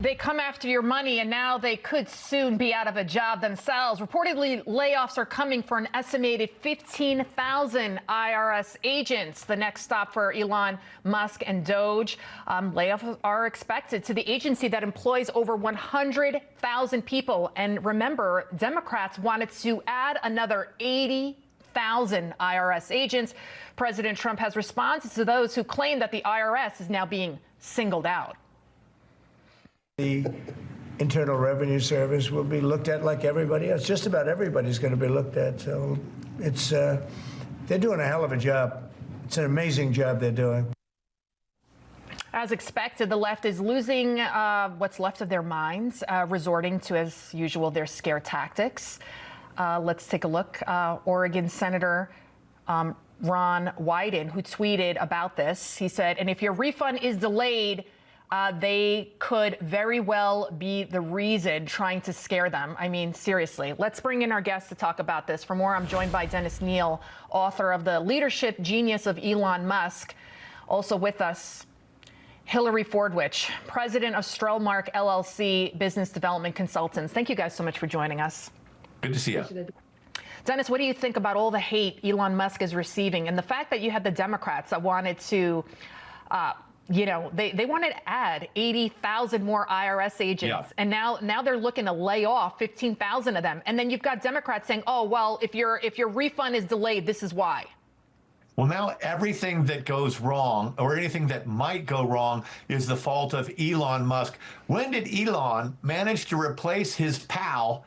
They come after your money, and now they could soon be out of a job themselves. Reportedly, layoffs are coming for an estimated 15,000 IRS agents. The next stop for Elon Musk and Doge. Layoffs are expected to the agency that employs over 100,000 people. And remember, Democrats wanted to add another 80,000 IRS agents. President Trump has responded to those who claim that the IRS is now being singled out. The Internal Revenue Service will be looked at like everybody else. Just about everybody's going to be looked at. So it's they're doing a hell of a job. It's an amazing job they're doing. As expected, the left is losing what's left of their minds, resorting to, as usual, their scare tactics. Let's take a look. Oregon Senator Ron Wyden, who tweeted about this, he said, "And if your refund is delayed, they could very well be the reason trying to scare them." I mean, seriously. Let's bring in our guest to talk about this. For more, I'm joined by Dennis Neal, author of The Leadership Genius of Elon Musk. Also with us, Hillary Fordwich, president of Strellmark LLC Business Development Consultants. Thank you guys so much for joining us. Good to see you. Dennis, what do you think about all the hate Elon Musk is receiving and the fact that you had the Democrats that wanted to they wanted to add 80,000 more IRS agents, and now they're looking to lay off 15,000 of them. And then you've got Democrats saying, "Oh, well, if your refund is delayed, this is why." Well, now everything that goes wrong or anything that might go wrong is the fault of Elon Musk. When did Elon manage to replace his pal,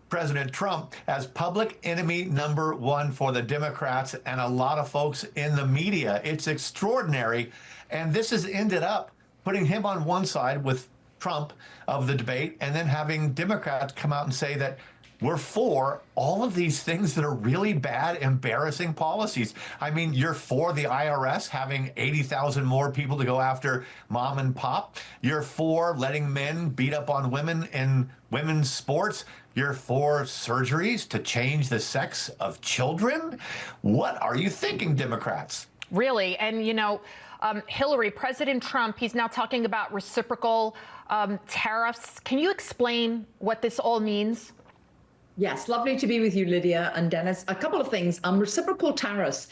President Trump, as public enemy number one for the Democrats and a lot of folks in the media? It's extraordinary. And this has ended up putting him on one side with Trump of the debate, and then having Democrats come out and say that we're for all of these things that are really bad, embarrassing policies. I mean, you're for the IRS having 80,000 more people to go after mom and pop. You're for letting men beat up on women in women's sports. You're for surgeries to change the sex of children. What are you thinking, Democrats? Really? And, Hillary, President Trump, he's now talking about reciprocal tariffs. Can you explain what this all means? Yes, lovely to be with you, Lydia and Dennis. A couple of things. Reciprocal tariffs.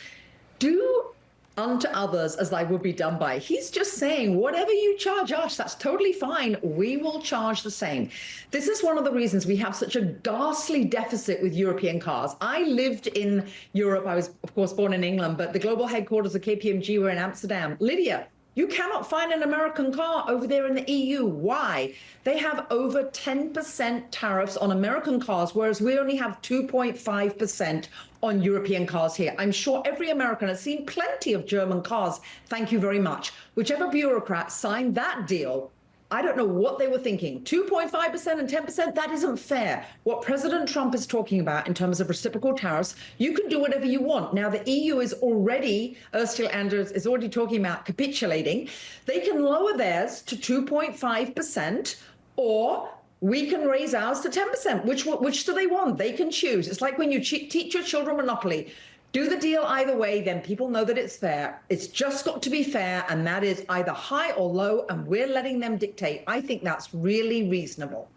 Do unto others as thy would be done by. He's just saying, whatever you charge us, that's totally fine. We will charge the same. This is one of the reasons we have such a ghastly deficit with European cars. I lived in Europe. I was, of course, born in England, but the global headquarters of KPMG were in Amsterdam. Lydia, you cannot find an American car over there in the EU. Why? They have over 10% tariffs on American cars, whereas we only have 2.5% on European cars here. I'm sure every American has seen plenty of German cars. Thank you very much. Whichever bureaucrat signed that deal, I don't know what they were thinking. 2.5% and 10%, that isn't fair. What President Trump is talking about in terms of reciprocal tariffs, you can do whatever you want. Now, the EU is already, Ursula Anders is already talking about capitulating. They can lower theirs to 2.5%, or we can raise ours to 10%. Which do they want? They can choose. It's like when you teach your children Monopoly. Do the deal either way, then people know that it's fair. It's just got to be fair, and that is either high or low, and we're letting them dictate. I think that's really reasonable.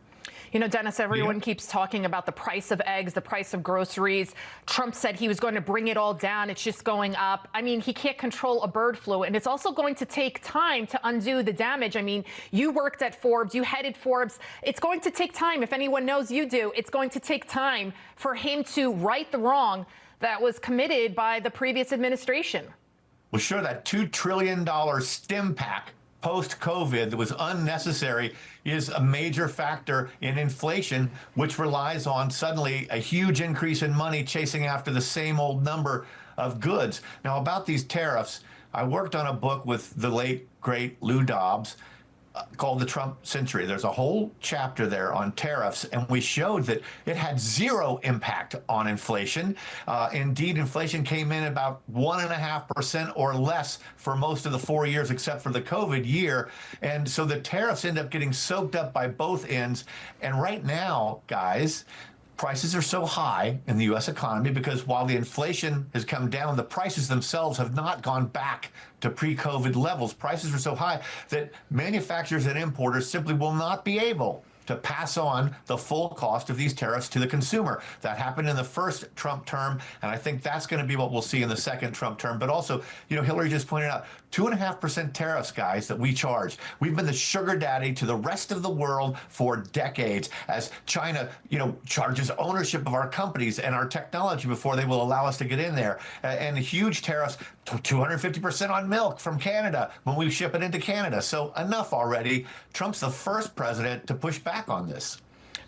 Dennis, everyone keeps talking about the price of eggs, the price of groceries. Trump said he was going to bring it all down. It's just going up. I mean, he can't control a bird flu, and it's also going to take time to undo the damage. I mean, you worked at Forbes, you headed Forbes. It's going to take time. If anyone knows, you do. It's going to take time for him to right the wrong that was committed by the previous administration. Well, sure, that $2 trillion stim pack post-COVID that was unnecessary is a major factor in inflation, which relies on suddenly a huge increase in money chasing after the same old number of goods. Now, about these tariffs, I worked on a book with the late, great Lou Dobbs called The Trump Century. There's a whole chapter there on tariffs, and we showed that it had zero impact on inflation. Indeed, inflation came in about 1.5% or less for most of the 4 years, except for the COVID year. And so the tariffs end up getting soaked up by both ends. And right now, guys, prices are so high in the U.S. economy because while the inflation has come down, the prices themselves have not gone back to pre-COVID levels. Prices are so high that manufacturers and importers simply will not be able to pass on the full cost of these tariffs to the consumer. That happened in the first Trump term, and I think that's going to be what we'll see in the second Trump term. But also, Hillary just pointed out 2.5% tariffs, guys, that we charge. We've been the sugar daddy to the rest of the world for decades as China, charges ownership of our companies and our technology before they will allow us to get in there. And huge tariffs, 250% on milk from Canada when we ship it into Canada. So enough already. Trump's the first president to push back on this.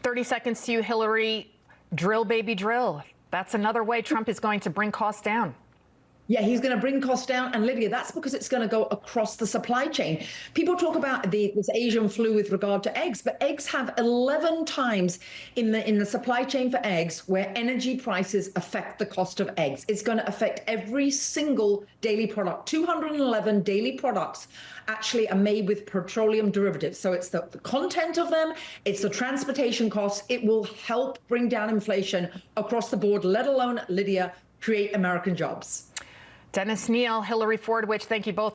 30 seconds to you, Hillary. Drill, baby, drill. That's another way Trump is going to bring costs down. Yeah, he's going to bring costs down. And Lydia, that's because it's going to go across the supply chain. People talk about this Asian flu with regard to eggs, but eggs have 11 times in the supply chain for eggs where energy prices affect the cost of eggs. It's going to affect every single daily product. 211 daily products actually are made with petroleum derivatives. So it's the content of them, it's the transportation costs. It will help bring down inflation across the board, let alone, Lydia, create American jobs. Dennis Neal, Hillary Fordwich, thank you both.